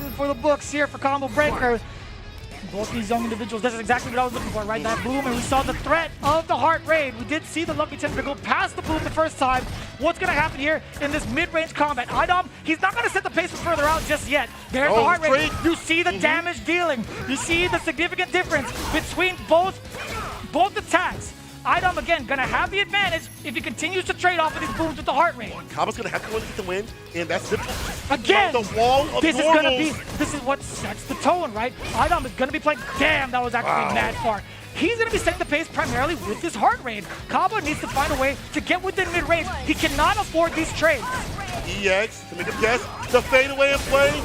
one for the books here for Combo Breaker. Both these young individuals, this is exactly what I was looking for, right? That boom, and we saw the threat of the heart raid. We did see the Lucky Tender go past the boom the first time. What's going to happen here in this mid-range combat? Idom, he's not going to set the pace for further out just yet. There's the heart raid. You see the damage dealing. You see the significant difference between both attacks. Idom, again, going to have the advantage if he continues to trade off of these booms with the heart rate. Caba's going to have to go in to get the win, and that's simple. Again, the wall of this is what sets the tone, right? Idom is going to be playing, damn, that was actually mad far. He's going to be setting the pace primarily with this heart rate. Caba needs to find a way to get within mid-range. He cannot afford these trades. EX to make a guess, the fadeaway in play,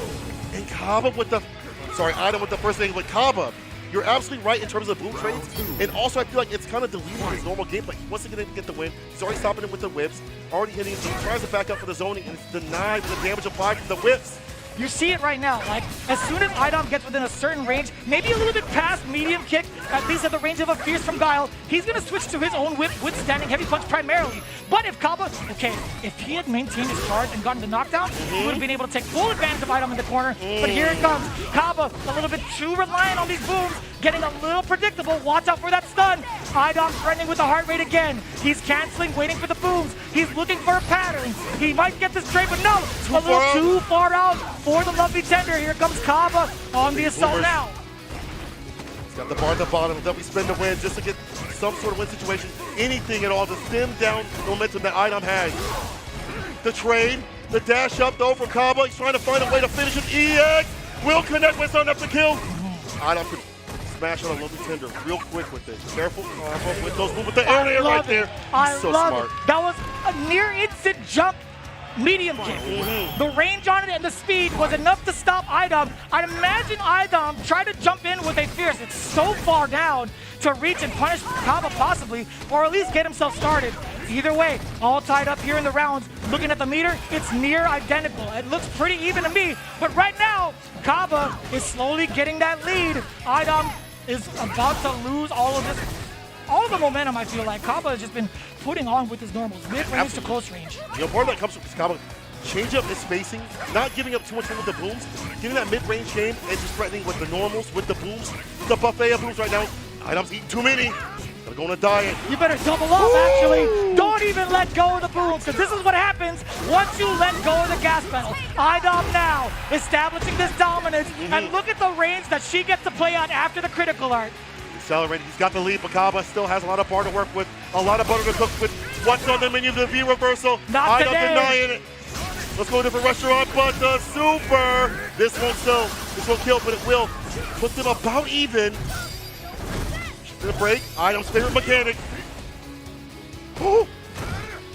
and Idom with the first thing, but Caba, you're absolutely right in terms of boom trades, and also I feel like it's kind of deleting his normal gameplay. He wants to get the win. He's already stopping him with the whips, already hitting him. He tries to back up for the zoning, and it's denied with the damage applied from the whips. You see it right now, like, as soon as Idom gets within a certain range, maybe a little bit past medium kick, at least at the range of a Fierce from Guile, he's going to switch to his own whip, withstanding heavy punch primarily. But if Caba, if he had maintained his charge and gotten the knockdown, he would have been able to take full advantage of Idom in the corner. But here it comes. Caba, a little bit too reliant on these booms, getting a little predictable. Watch out for that stun. Idom threatening with the heart rate again. He's canceling, waiting for the booms. He's looking for a pattern. He might get this trade, but no, a little too far out for the Lovely Tender. Here comes Caba on the assault now. He's got the bar at the bottom. They'll be spending to win just to get some sort of win situation. Anything at all to stem down the momentum that Idom has. The trade, the dash up though from Caba. He's trying to find a way to finish it. EX will connect with enough to kill. Idom could smash on a Lovely Tender real quick with it. Careful with those moves with the air right there. He's so smart. That was a near instant jump medium kick. The range on it and the speed was enough to stop Idom. I'd imagine Idom try to jump in with a Fierce. It's so far down to reach and punish Caba possibly, or at least get himself started. Either way, all tied up here in the rounds. Looking at the meter, it's near identical. It looks pretty even to me, but right now, Caba is slowly getting that lead. Idom is about to lose all of the momentum. I feel like Caba has just been putting on with his normals, mid-range to close range. You know, part of that comes from Caba change up his spacing, not giving up too much with the booms, getting that mid-range game and just threatening with the normals, with the booms. It's a buffet of booms right now. Idom's eating too many. Gotta go on a diet. You better double up, actually. Don't even let go of the booms, because this is what happens once you let go of the gas pedal. Idom now establishing this dominance, and look at the range that she gets to play on after the critical art. Accelerating, he's got the lead, but Caba still has a lot of bar to work with, a lot of butter to cook with. What's on the menu? The V reversal. Not Idom today. denying it. Let's go to a different restaurant, but the super. This won't sell. This won't kill, but it will put them about even. She's gonna break. Idom's favorite mechanic. Oh!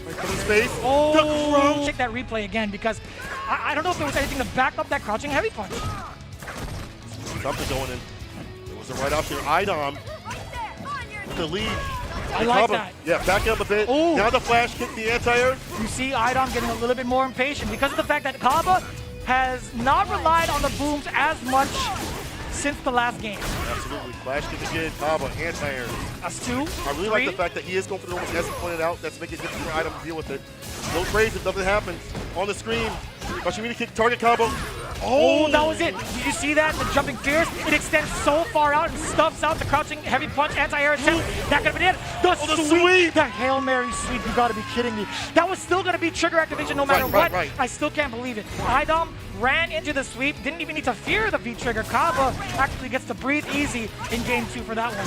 Right for the space. Oh! The crouch. Check that replay again, because I don't know if there was anything to back up that crouching heavy punch. Something going in. It was the right option. Idom with the lead. I like that. Yeah, back up a bit. Ooh. Now the flash kick, the anti-air. You see Idom getting a little bit more impatient because of the fact that Caba has not relied on the booms as much since the last game. Absolutely. Flash kick again. Caba, anti-air. That's two. I really like the fact that he is going for the normals, as he pointed out. That's making it difficult for Idom to deal with it. No trades if nothing happens. On the screen. Machimini kick, target combo. Oh, that was it. Did you see that? The jumping Fierce, it extends so far out and stuffs out the crouching heavy punch anti-air attempt. That could have been it. The sweep. The Hail Mary sweep. You gotta be kidding me. That was still gonna be trigger activation no matter what. Right. I still can't believe it. Idom ran into the sweep, didn't even need to fear the V-trigger. Caba actually gets to breathe easy in game 2 for that one.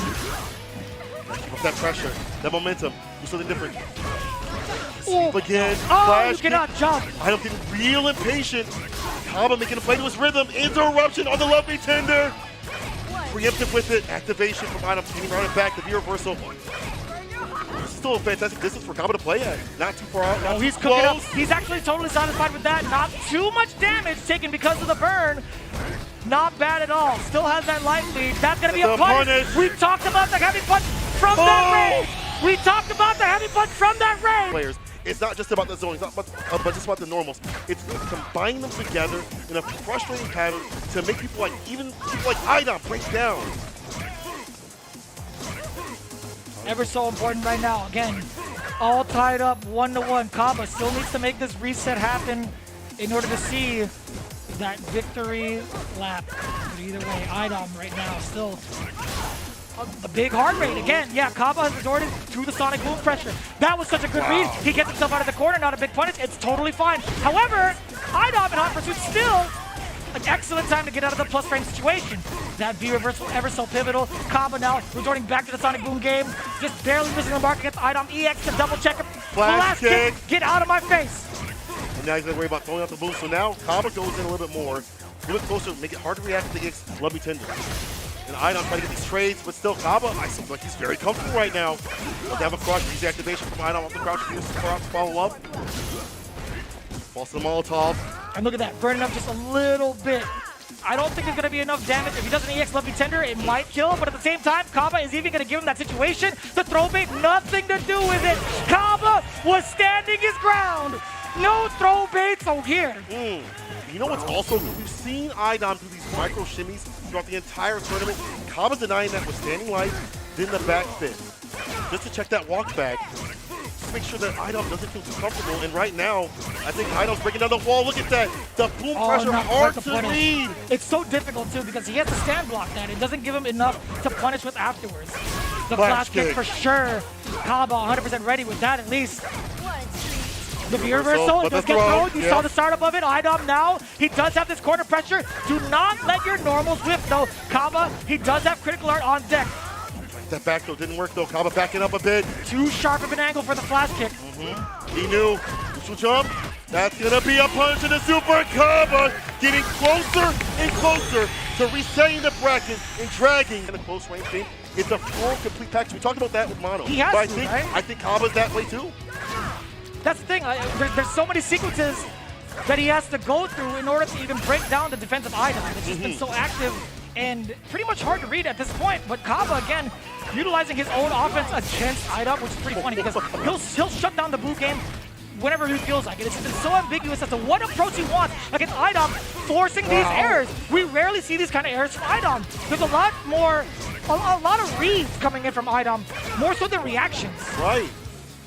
With that pressure, that momentum, do something different. Sweep again. Oh, Flash you cannot kick. jump. Idom getting real impatient. Caba making a play to his rhythm. Interruption on the Lovely Tender. Preemptive with it. Activation from Idom. Getting rounded back. The V reversal. Still a fantastic distance for Caba to play at. Not too far out. Not too He's close. cooking up. He's actually totally satisfied with that. Not too much damage taken because of the burn. Not bad at all. Still has that light lead. That's going to be a punish. We talked about the heavy punch from that range. We talked about the heavy punch from that range. Players. It's not just about the zone, it's not about, but just about the normals. It's combining them together in a frustrating pattern to make people like, even people like Idom break down. Ever so important right now. Again, all tied up 1-1. Caba still needs to make this reset happen in order to see that victory lap. But either way, Idom right now still a big heart rate. Again, yeah, Caba has resorted to the Sonic Boom pressure. That was such a good read. He gets himself out of the corner, not a big punish. It's totally fine. However, Idom in hot pursuit still an excellent time to get out of the plus frame situation. That V reversal ever so pivotal. Caba now resorting back to the Sonic Boom game. Just barely missing the mark against Idom. EX to double check him. Flash kick. Get out of my face. And now he's gonna worry about throwing out the boom. So now Caba goes in a little bit more, a little bit closer, make it hard to react to the EX Lovely Tender. And Idom trying to get these trades, but still Caba, I seems like he's very comfortable right now. But they have a crush, easy activation from Idom off the crouch, follow up. Falls to the Molotov. And look at that, burning up just a little bit. I don't think there's going to be enough damage. If he does an EX Lovely Tender, it might kill, but at the same time, Caba is even going to give him that situation. The throw bait, nothing to do with it. Caba was standing his ground. No throw bait, so here. You know what's also good? We've seen Idom do these micro shimmies throughout the entire tournament. Caba's denying that with standing light, then the back spin. Just to check that walk back. Just make sure that Idom doesn't feel too comfortable. And right now, I think Idom's breaking down the wall. Look at that. The boom pressure hard to read. It's so difficult too because he has to stand block that. It doesn't give him enough to punish with afterwards. The flash kick for sure. Caba 100% ready with that at least. The V reversal does get thrown. You saw the startup of it. Idom now, he does have this corner pressure. Do not let your normals whip though. Caba, he does have critical art on deck. That back throw didn't work though. Caba backing up a bit. Too sharp of an angle for the flash kick. He knew. Neutral jump. That's gonna be a punch in the super. Caba getting closer and closer to resetting the bracket and dragging in a close range game. It's a full complete package. We talked about that with Mono. He has but to, right? I think Caba's that way too. That's the thing. There's so many sequences that he has to go through in order to even break down the defensive Idom. It's just been so active and pretty much hard to read at this point. But Caba, again, utilizing his own offense against Idom, which is pretty funny because he'll shut down the boot game whenever he feels like it. It's been so ambiguous as to what approach he wants against Idom, forcing these errors. We rarely see these kind of errors from Idom. There's a lot of reads coming in from Idom, more so than reactions. Right.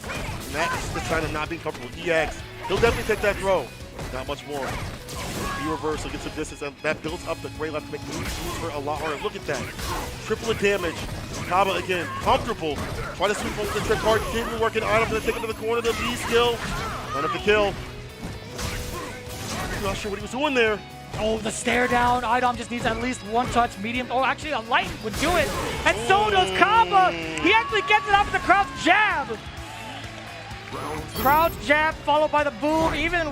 And that's the sign of not being comfortable with EX. He'll definitely take that throw. Not much more. B reversal gets some distance, and that builds up the gray left to make moves for a lot harder. Look at that. Triple the damage. Caba again, comfortable. Try to sweep over the trick card. Didn't work, and Idom gonna take it to the corner. The B skill. Line up the kill. Not sure what he was doing there. Oh, the stare down. Idom just needs at least one touch, medium. Oh, actually, a light would do it. And so does Caba. He actually gets it off the crouch jab. Crouch jab followed by the boom. Even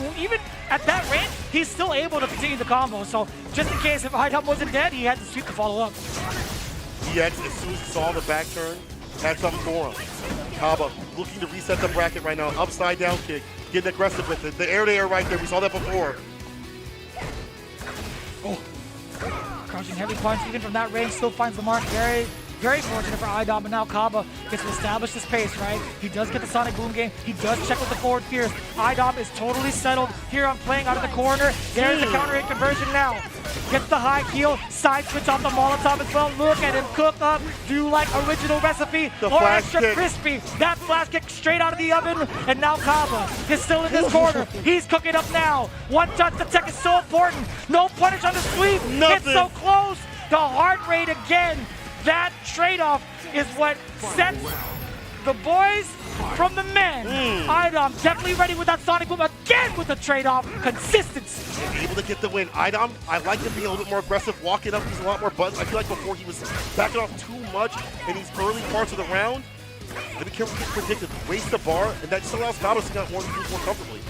at that range, he's still able to continue the combo. So just in case if Idom wasn't dead, he had to sweep to follow up. EX, as soon as he saw the back turn, had something for him. Caba looking to reset the bracket right now. Upside down kick, getting aggressive with it. The air-to-air right there, we saw that before. Oh, crouching heavy punch, even from that range, still finds the mark. Very fortunate for Idom, but now Caba gets to establish his pace, right? He does get the Sonic Boom game. He does check with the forward fears. Idom is totally settled here on playing out of the corner. There's the counter hit conversion now. Gets the high heel, side switch off the Molotov as well. Look at him cook up. Do you like original recipe or extra crispy? That flash kick straight out of the oven, and now Caba is still in this corner. He's cooking up now. One touch, the tech is so important. No punish on the sweep. It's so close. The heart rate again. That trade-off is what sets the boys from the men. Idom definitely ready with that Sonic Boom again with the trade-off. Consistency. Able to get the win. Idom, I like him being a little bit more aggressive, walking up, using a lot more buttons. I feel like before he was backing off too much in these early parts of the round. Let me careful get predicted. Waste the bar, and that just allows Caba to get more comfortably.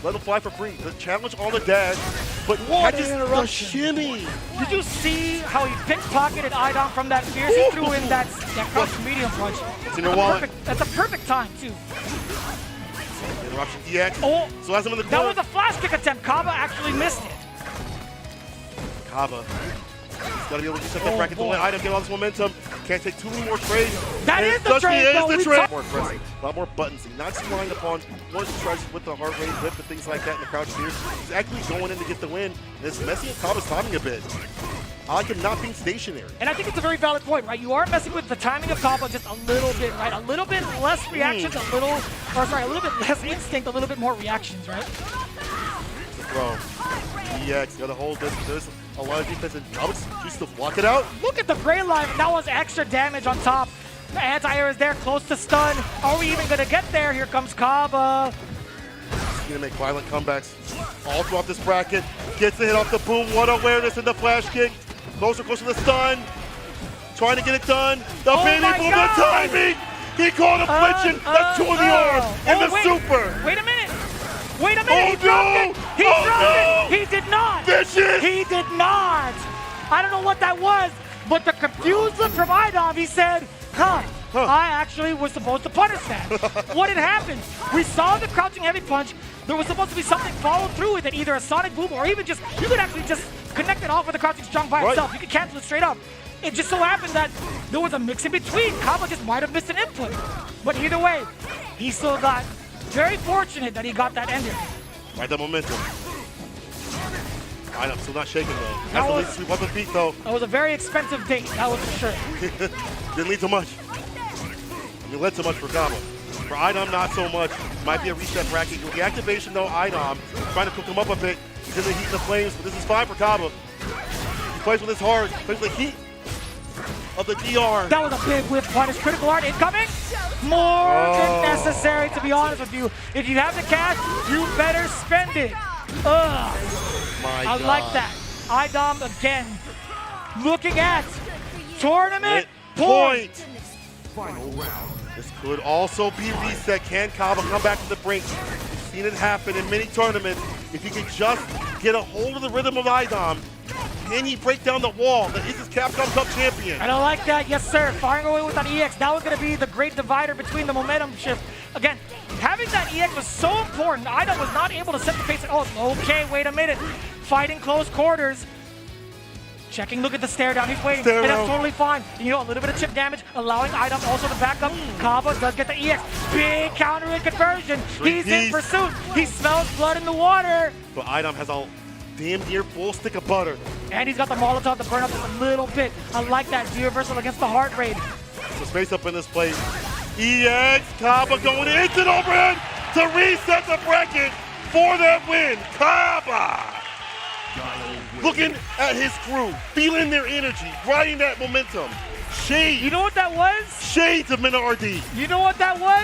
Let him fly for free. The challenge on the dash, but catches the shimmy. Did you see how he pickpocketed Idom from that fierce? He threw in that crouch medium punch. It's in your wallet. That's a perfect time, too. Interruption EX. Oh, so has him in the corner. That was a flash kick attempt. Caba actually missed it. Caba. He's got to be able to set that bracket to win. Idom get all this momentum. Can't take too many more trades. That is the trade, though. More aggressive. A lot more buttons. He's not relying upon one of the strategies with the heart rate, whip, and things like that in the crouch fears. He's actually going in to get the win. And it's messing with Caba's timing a bit. I like him not being stationary. And I think it's a very valid point, right? You are messing with the timing of Caba just a little bit, right? A little bit less reactions, a little bit less instinct, a little bit more reactions, right? The throw. EX, gotta hold this. There's a lot of defense, and Caba's just to block it out. Look at the gray line. That was extra damage on top. The anti-air is there, close to stun. Are we even gonna get there? Here comes Caba. He's gonna make violent comebacks all throughout this bracket. Gets the hit off the boom. What awareness in the flash kick. Closer to the stun. Trying to get it done. The baby boom, the timing. He caught him flinching. That's 2 in the arm. And the wait, super. Wait a minute. Wait a minute. He dropped it. He dropped it. He did not. Vicious. He did not. I don't know what that was, but the confused look from Idom, he said, I actually was supposed to punish that. What had happened? We saw the crouching heavy punch. There was supposed to be something followed through with it, either a sonic boom or even just, you could actually just connect it off with a crouching strong by itself. You could cancel it straight up. It just so happened that there was a mix in between. Caba just might have missed an input. But either way, he still got very fortunate that he got that ending. Right, the momentum. I'm still not shaking though. Has to lead to sweep up his feet though. That was a very expensive date, that was for sure. Didn't lead to much. It led to much for Caba. For Idom, not so much. Might be a reset bracket. With the activation though, Idom trying to cook him up a bit. He's in the heat and the flames, but this is fine for Caba. He plays with his heart, plays with the heat of the DR. That was a big whip punish. Critical art incoming. More than necessary, to be honest with you. If you have the cash, you better spend it. I like that. Idom again. Looking at tournament point. Final round. This could also be reset. Can Caba come back to the brink? We've seen it happen in many tournaments. If you can just get a hold of the rhythm of Idom, can he break down the wall that is his Capcom Cup champion? And I like that, yes sir. Firing away with that EX. That was going to be the great divider between the momentum shift. Again, having that EX was so important. Idom was not able to set the pace. Oh, okay, wait a minute. Fighting close quarters. Checking, look at the stare down. He's waiting, and that's totally fine. You know, a little bit of chip damage, allowing Idom also to back up. Caba does get the EX. Big counter in conversion. He's in pursuit. He smells blood in the water. But Idom has a damn near full stick of butter. And he's got the Molotov to burn up just a little bit. I like that Z-reversal against the heart rate. So space up in this place. EX, Caba going into the overhead to reset the bracket for that win. Caba looking at his crew, feeling their energy, riding that momentum. Shades. You know what that was? Shades of Mina RD. You know what that was?